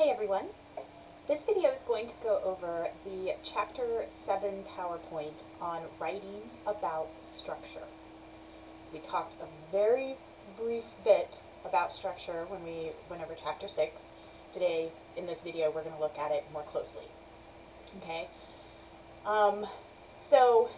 Hey everyone, this video is going to go over the Chapter 7 PowerPoint on writing about structure. So we talked a very brief bit about structure when we went over Chapter 6. Today, in this video, we're going to look at it more closely. Okay? So,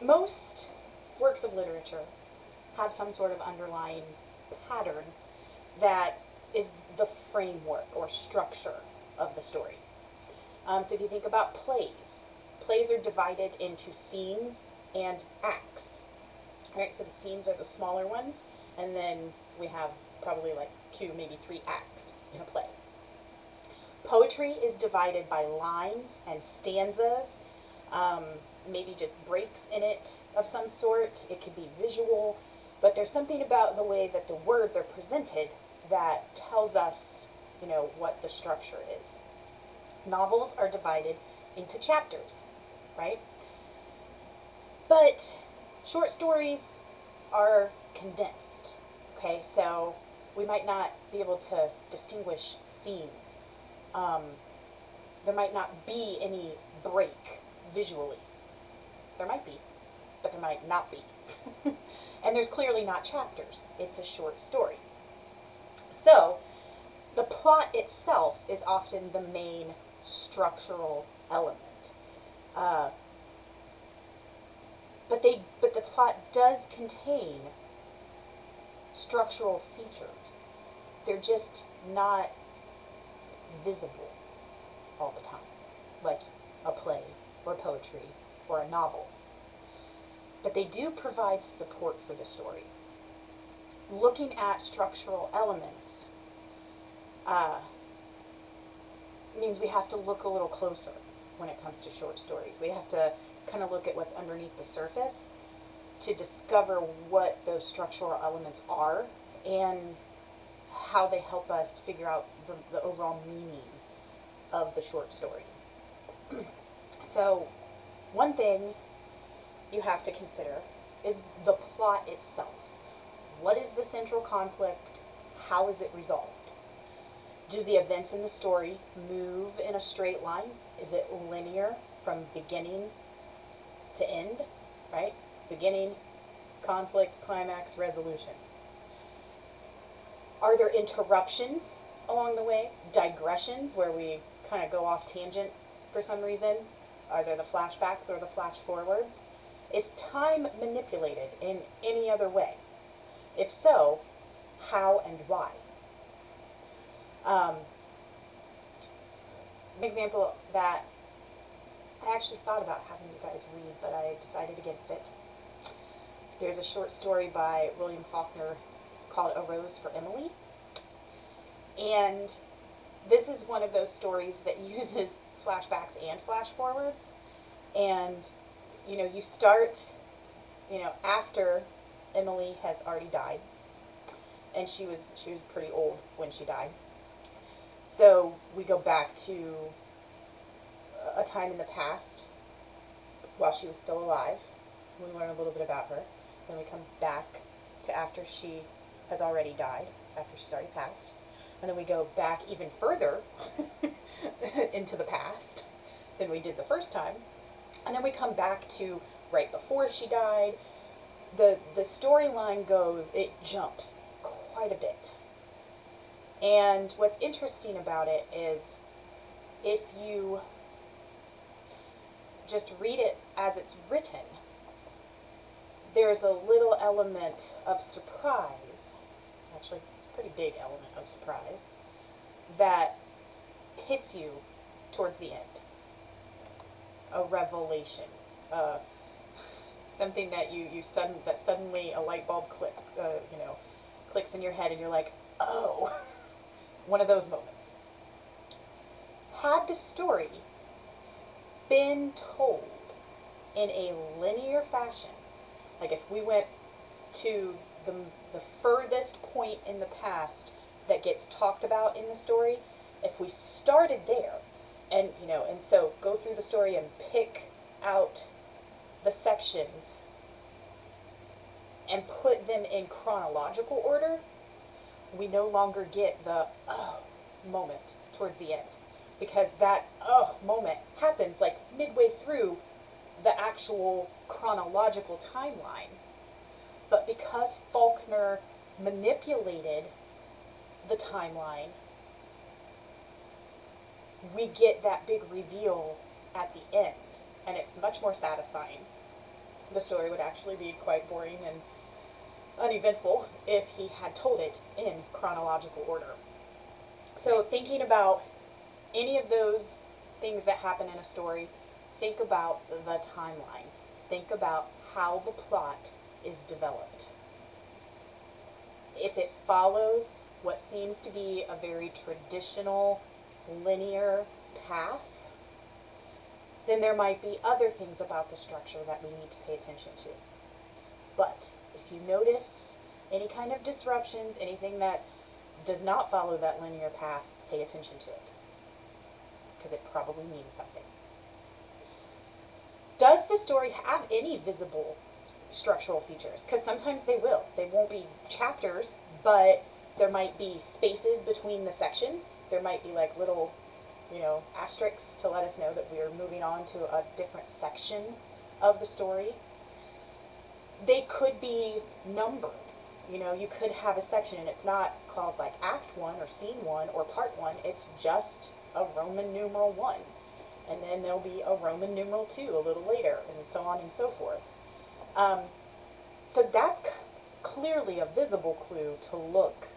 most works of literature have some sort of underlying pattern that is the framework or structure of the story. So if you think about plays are divided into scenes and acts. Alright, so the scenes are the smaller ones, and then we have probably like 2, maybe 3 acts in a play. Poetry is divided by lines and stanzas, maybe just breaks in it of some sort. It could be visual, but there's something about the way that the words are presented that tells us, what the structure is. Novels are divided into chapters, right? But short stories are condensed, okay? So we might not be able to distinguish scenes. There might not be any break visually. There might be, but there might not be. And there's clearly not chapters. It's a short story. So, the plot itself is often the main structural element. But the plot does contain structural features. They're just not visible all the time, like a play or poetry or a novel. But they do provide support for the story. Looking at structural elements means we have to look a little closer when it comes to short stories. We have to kind of look at what's underneath the surface to discover what those structural elements are and how they help us figure out the overall meaning of the short story. So, one thing you have to consider is the plot itself. What is the central conflict? How is it resolved? Do the events in the story move in a straight line? Is it linear from beginning to end, right? Beginning, conflict, climax, resolution. Are there interruptions along the way? Digressions where we kind of go off tangent for some reason? Are there the flashbacks or the flash forwards? Is time manipulated in any other way? If so, how and why? An example that I actually thought about having you guys read, but I decided against it. There's a short story by William Faulkner called A Rose for Emily. And this is one of those stories that uses flashbacks and flash forwards. And, you start, after Emily has already died. And she was pretty old when she died. So we go back to a time in the past while she was still alive. We learn a little bit about her. Then we come back to after she has already died, after she's already passed. And then we go back even further into the past than we did the first time. And then we come back to right before she died. The storyline goes, it jumps quite a bit. And what's interesting about it is if you just read it as it's written, there's a little element of surprise, actually it's a pretty big element of surprise, that hits you towards the end. A revelation. Something that that suddenly a light bulb clicks in your head and you're like, oh. One of those moments. Had the story been told in a linear fashion, like if we went to the furthest point in the past that gets talked about in the story, if we started there and so go through the story and pick out the sections and put them in chronological order, we no longer get the, oh, moment towards the end, because that moment happens like midway through the actual chronological timeline. But because Faulkner manipulated the timeline, we get that big reveal at the end, and it's much more satisfying. The story would actually be quite boring and uneventful if he had told it in chronological order. So thinking about any of those things that happen in a story, think about the timeline. Think about how the plot is developed. If it follows what seems to be a very traditional, linear path, then there might be other things about the structure that we need to pay attention to. But if you notice any kind of disruptions, anything that does not follow that linear path, pay attention to it, because it probably means something. Does the story have any visible structural features? Because sometimes they will. They won't be chapters, but there might be spaces between the sections. There might be like little, asterisks to let us know that we are moving on to a different section of the story. They could be numbered. You could have a section and it's not called like Act 1 or Scene 1 or Part 1. It's just a Roman numeral 1. And then there'll be a Roman numeral 2 a little later, and so on and so forth. So that's clearly a visible clue to look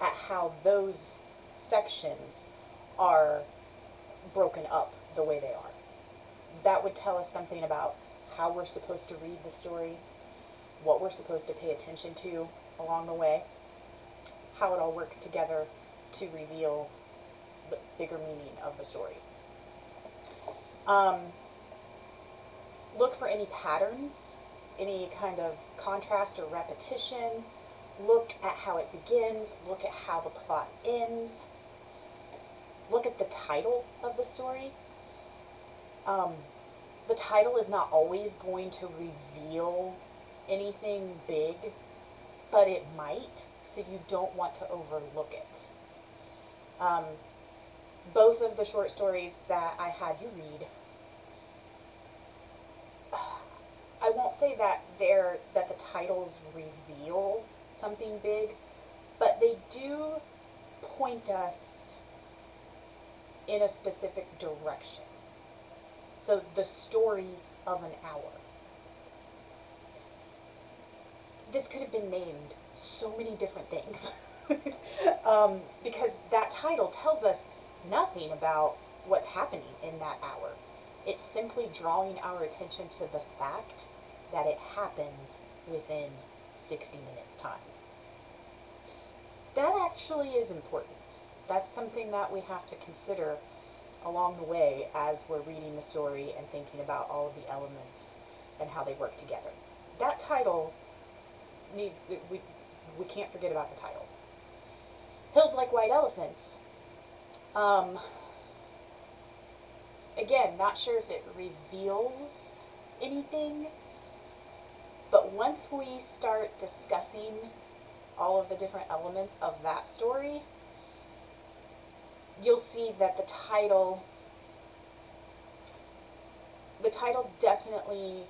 at how those sections are broken up the way they are. That would tell us something about how we're supposed to read the story, what we're supposed to pay attention to along the way, how it all works together to reveal the bigger meaning of the story. Look for any patterns, any kind of contrast or repetition. Look at how it begins. Look at how the plot ends. Look at the title of the story. The title is not always going to reveal anything big, but it might, so you don't want to overlook it. Both of the short stories that I had you read, I won't say that the titles reveal something big, but they do point us in a specific direction. So the story of an hour. This could have been named so many different things because that title tells us nothing about what's happening in that hour. It's simply drawing our attention to the fact that it happens within 60 minutes time. That actually is important. That's something that we have to consider along the way as we're reading the story and thinking about all of the elements and how they work together. That title we can't forget about the title. Hills Like White Elephants. Again, not sure if it reveals anything, but once we start discussing all of the different elements of that story, you'll see that the title definitely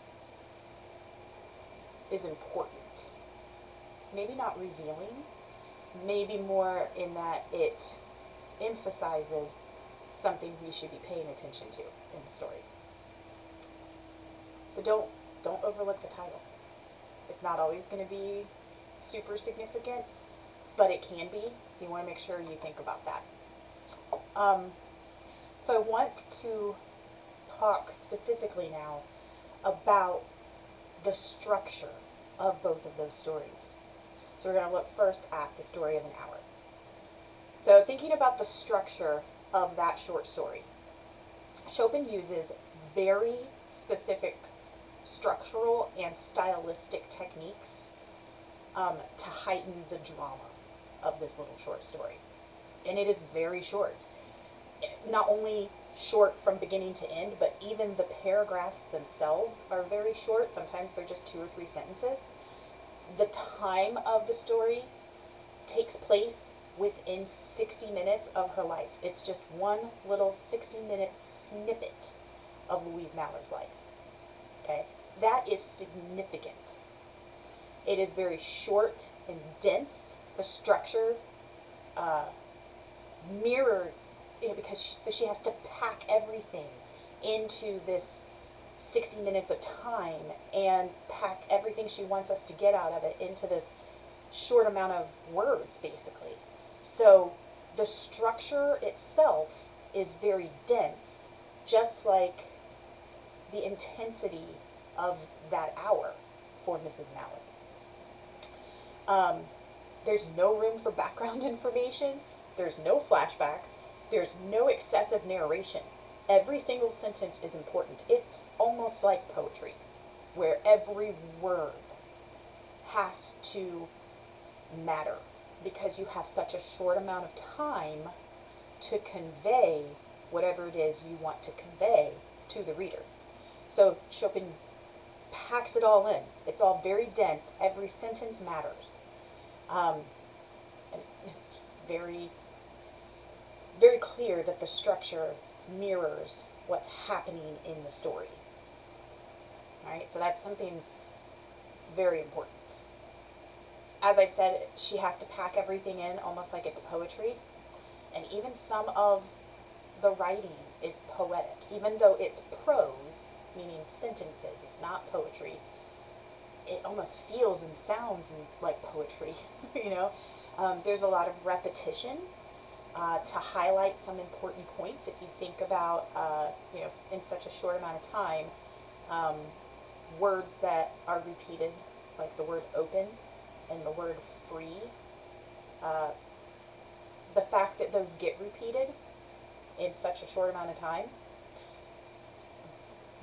is important. Maybe not revealing, maybe more in that it emphasizes something we should be paying attention to in the story. So don't overlook the title. It's not always going to be super significant, but it can be, so you want to make sure you think about that. So I want to talk specifically now about the structure of both of those stories. So we're going to look first at the story of an hour. So thinking about the structure of that short story, Chopin uses very specific structural and stylistic techniques to heighten the drama of this little short story. And it is very short. Not only short from beginning to end, but even the paragraphs themselves are very short. Sometimes they're just 2 or 3 sentences. The time of the story takes place within 60 minutes of her life. It's just one little 60-minute snippet of Louise Mallard's life. Okay? That is significant. It is very short and dense. The structure mirrors, because she has to pack everything into this 60 minutes of time and pack everything she wants us to get out of it into this short amount of words, basically. So the structure itself is very dense, just like the intensity of that hour for Mrs. Mallard. There's no room for background information. There's no flashbacks. There's no excessive narration. Every single sentence is important. It's almost like poetry, where every word has to matter because you have such a short amount of time to convey whatever it is you want to convey to the reader. So Chopin packs it all in. It's all very dense. Every sentence matters. And it's very, very clear that the structure mirrors what's happening in the story. All right, so that's something very important. As I said, she has to pack everything in almost like it's poetry. And even some of the writing is poetic. Even though it's prose, meaning sentences, it's not poetry, it almost feels and sounds like poetry, you know. There's a lot of repetition to highlight some important points. If you think about, you know, in such a short amount of time, words that are repeated, like the word open and the word free, the fact that those get repeated in such a short amount of time,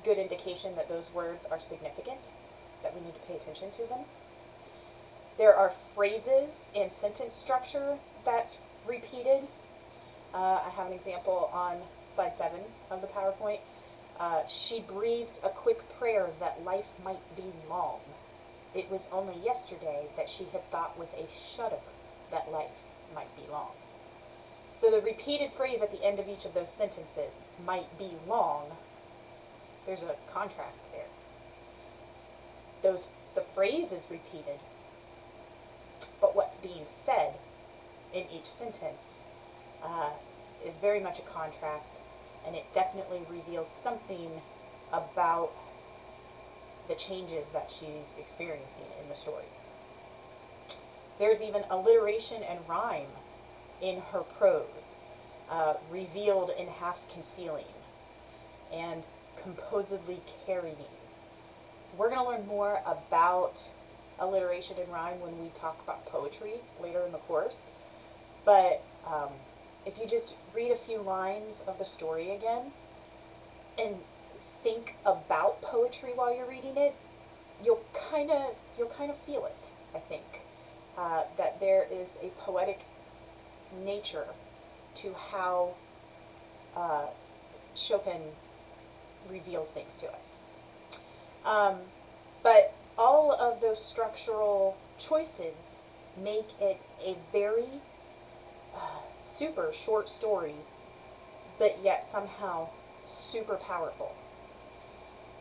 good indication that those words are significant, that we need to pay attention to them. There are phrases and sentence structure that's repeated. I have an example on slide 7 of the PowerPoint. She breathed a quick prayer that life might be long. It was only yesterday that she had thought with a shudder that life might be long. So the repeated phrase at the end of each of those sentences, might be long, there's a contrast there. The phrase is repeated, but what's being said in each sentence is very much a contrast, and it definitely reveals something about the changes that she's experiencing in the story. There's even alliteration and rhyme in her prose, revealed and half concealing, and composedly carrying. We're going to learn more about alliteration and rhyme when we talk about poetry later in the course, but if you just read a few lines of the story again and think about poetry while you're reading it, you'll kind of feel it, I think, that there is a poetic nature to how Chopin reveals things to us. But all of those structural choices make it a very super short story, but yet somehow super powerful.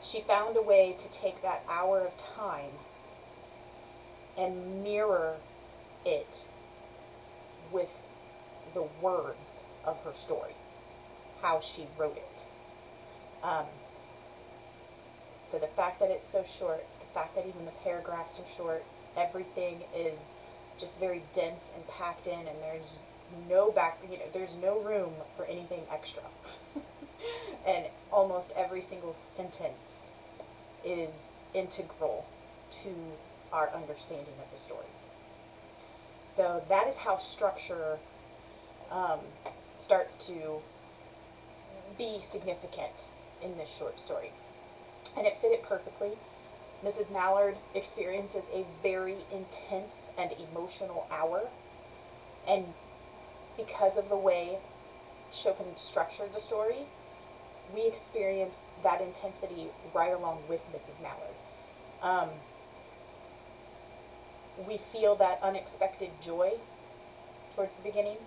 She found a way to take that hour of time and mirror it with the words of her story, how she wrote it. So the fact that it's so short, the fact that even the paragraphs are short, everything is just very dense and packed in, and there's there's no room for anything extra. And almost every single sentence is integral to our understanding of the story. So that is how structure starts to be significant in this short story. And it fit it perfectly. Mrs. Mallard experiences a very intense and emotional hour, and because of the way Chopin structured the story, we experience that intensity right along with Mrs. Mallard. We feel that unexpected joy towards the beginning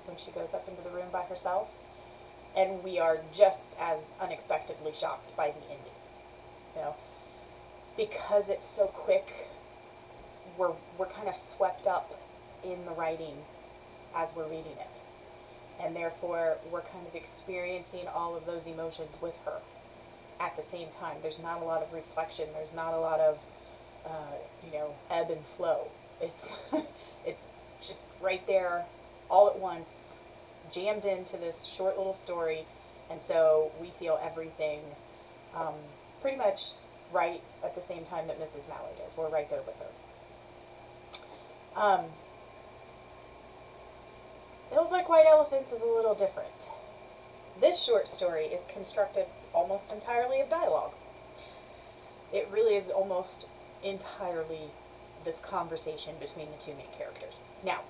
when she goes up into the room by herself, and we are just as unexpectedly shocked by the ending. You know, because it's so quick, we're kind of swept up in the writing as we're reading it, and therefore we're kind of experiencing all of those emotions with her at the same time. There's not a lot of reflection. There's not a lot of ebb and flow. It's it's just right there, all at once, jammed into this short little story, and so we feel everything pretty much right at the same time that Mrs. Mallard does. We're right there with her. Hills Like White Elephants is a little different. This short story is constructed almost entirely of dialogue. It really is almost entirely this conversation between the two main characters. Now,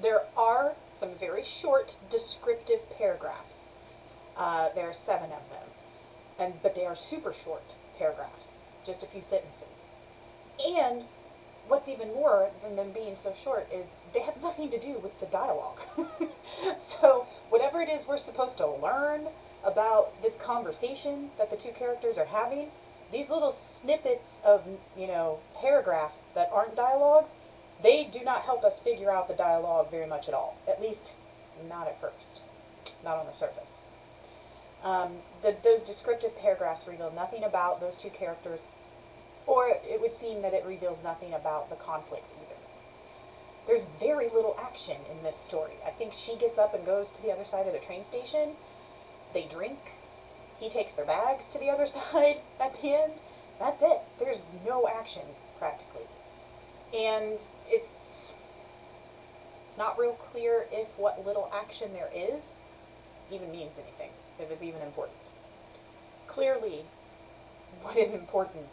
there are some very short descriptive paragraphs. There are 7 of them, but they are super short paragraphs, just a few sentences. And what's even more than them being so short is they have nothing to do with the dialogue. So whatever it is we're supposed to learn about this conversation that the two characters are having, these little snippets of, paragraphs that aren't dialogue, they do not help us figure out the dialogue very much at all. At least, not at first. Not on the surface. Those descriptive paragraphs reveal nothing about those two characters, or it would seem that it reveals nothing about the conflict either. There's very little action in this story. I think she gets up and goes to the other side of the train station. They drink. He takes their bags to the other side at the end. That's it. There's no action, practically. And it's not real clear if what little action there is even means anything, if it's even important. Clearly, what is important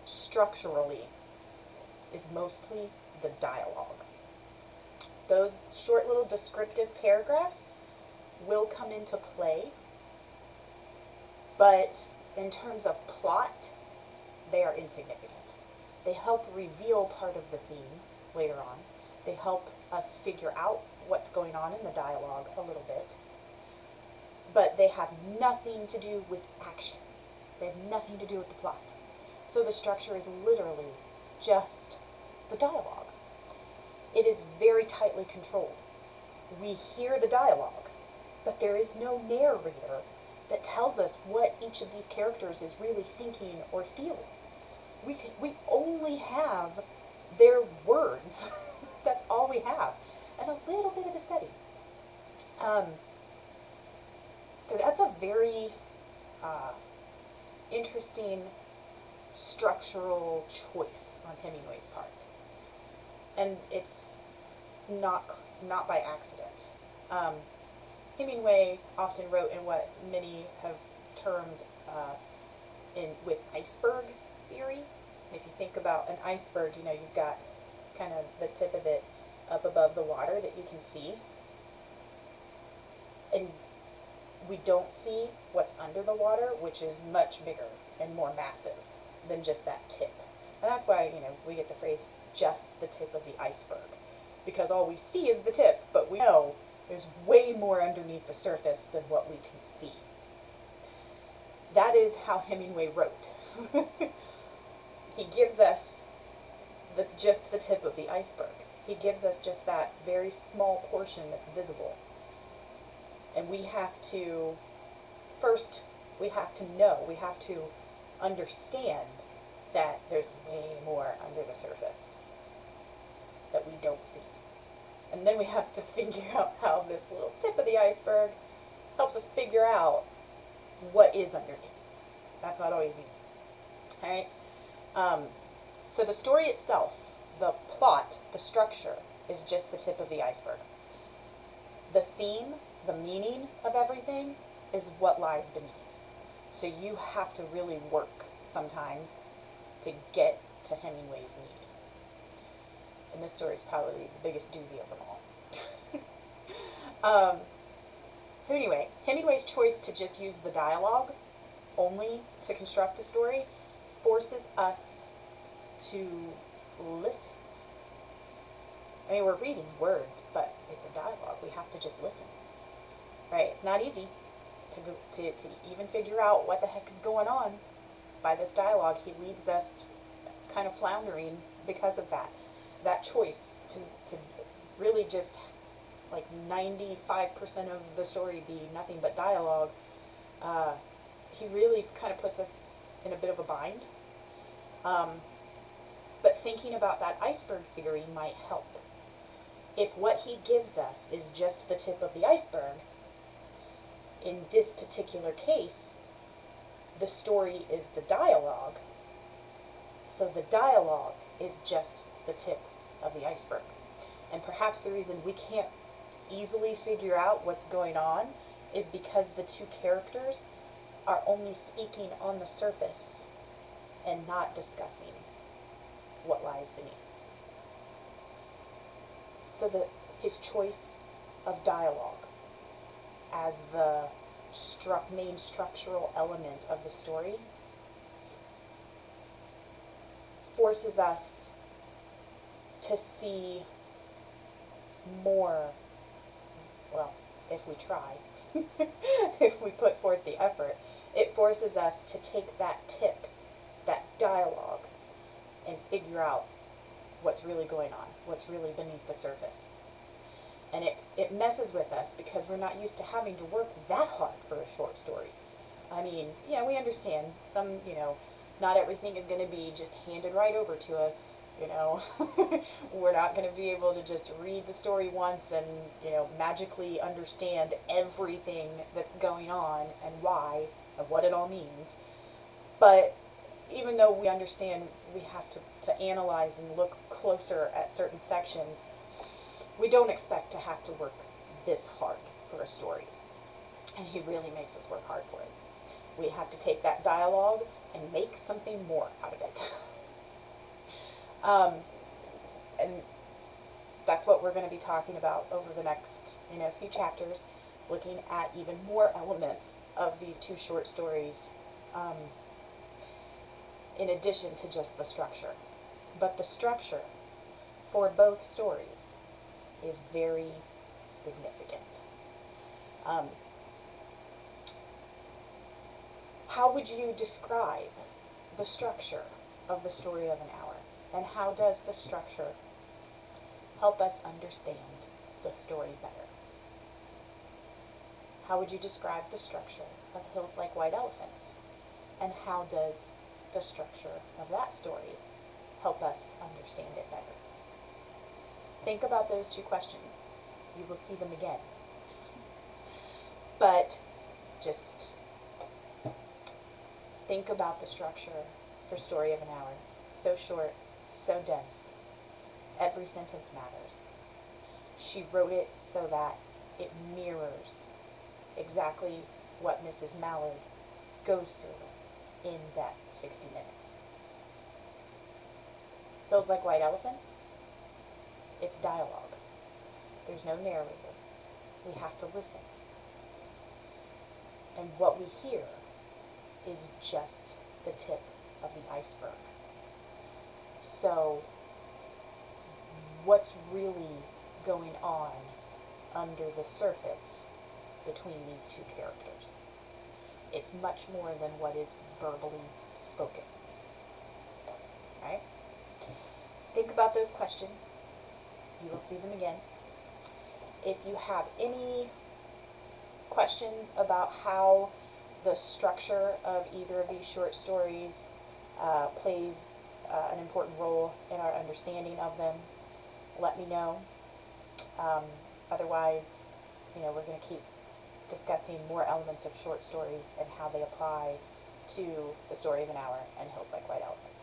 structurally is mostly the dialogue. Those short little descriptive paragraphs will come into play, but in terms of plot, they are insignificant. They help reveal part of the theme later on. They help us figure out what's going on in the dialogue a little bit, but they have nothing to do with action. They have nothing to do with the plot. So the structure is literally just the dialogue. It is very tightly controlled. We hear the dialogue, but there is no narrator that tells us what each of these characters is really thinking or feeling. We only have their words. That's all we have. And a little bit of a setting. So that's a very interesting structural choice on Hemingway's part. And it's not by accident. Hemingway often wrote in what many have termed with Iceberg Theory. If you think about an iceberg, you've got kind of the tip of it up above the water that you can see. And we don't see what's under the water, which is much bigger and more massive than just that tip. And that's why, we get the phrase, just the tip of the iceberg. Because all we see is the tip, but we know there's way more underneath the surface than what we can see. That is how Hemingway wrote. He gives us just the tip of the iceberg. He gives us just that very small portion that's visible. And we have to know, we have to understand that there's way more under the surface that we don't see. And then we have to figure out how this little tip of the iceberg helps us figure out what is underneath. That's not always easy. Alright? So the story itself, the plot, the structure, is just the tip of the iceberg. The theme, the meaning of everything, is what lies beneath. So you have to really work sometimes to get to Hemingway's meaning. And this story is probably the biggest doozy of them all. So anyway, Hemingway's choice to just use the dialogue only to construct the story forces us to listen. I mean, we're reading words, but it's a dialogue. We have to just listen, right? It's not easy to even figure out what the heck is going on by this dialogue. He leaves us kind of floundering because of that choice to really just like 95% of the story be nothing but dialogue. He really kind of puts us in a bit of a bind. But thinking about that iceberg theory might help. If what he gives us is just the tip of the iceberg, in this particular case, the story is the dialogue, so the dialogue is just the tip of the iceberg. And perhaps the reason we can't easily figure out what's going on is because the two characters are only speaking on the surface and not discussing what lies beneath. So his choice of dialogue as the main structural element of the story forces us to see more, well, if we try, if we put forth the effort, it forces us to take that tip, that dialogue, and figure out what's really going on, what's really beneath the surface. And it messes with us because we're not used to having to work that hard for a short story. I mean, yeah, we understand not everything is going to be just handed right over to us, We're not going to be able to just read the story once and, magically understand everything that's going on and why and what it all means. But even though we understand we have to analyze and look closer at certain sections, we don't expect to have to work this hard for a story. And he really makes us work hard for it. We have to take that dialogue and make something more out of it. And that's what we're going to be talking about over the next few chapters, looking at even more elements of these two short stories, in addition to just the structure. But the structure for both stories is very significant. How would you describe the structure of the story of an hour? And how does the structure help us understand the story better? How would you describe the structure of Hills Like White Elephants? And how does the structure of that story help us understand it better? Think about those two questions. You will see them again. But just think about the structure for Story of an Hour. So short, so dense. Every sentence matters. She wrote it so that it mirrors exactly what Mrs. Mallard goes through in that 60 minutes. Hills Like White Elephants, it's dialogue. There's no narrator. We have to listen. And what we hear is just the tip of the iceberg. So, what's really going on under the surface between these two characters? It's much more than what is verbally spoken. Right? Think about those questions. You will see them again. If you have any questions about how the structure of either of these short stories plays an important role in our understanding of them, let me know. Otherwise, we're going to keep discussing more elements of short stories and how they apply to the Story of an Hour and Hills Like White Elephants.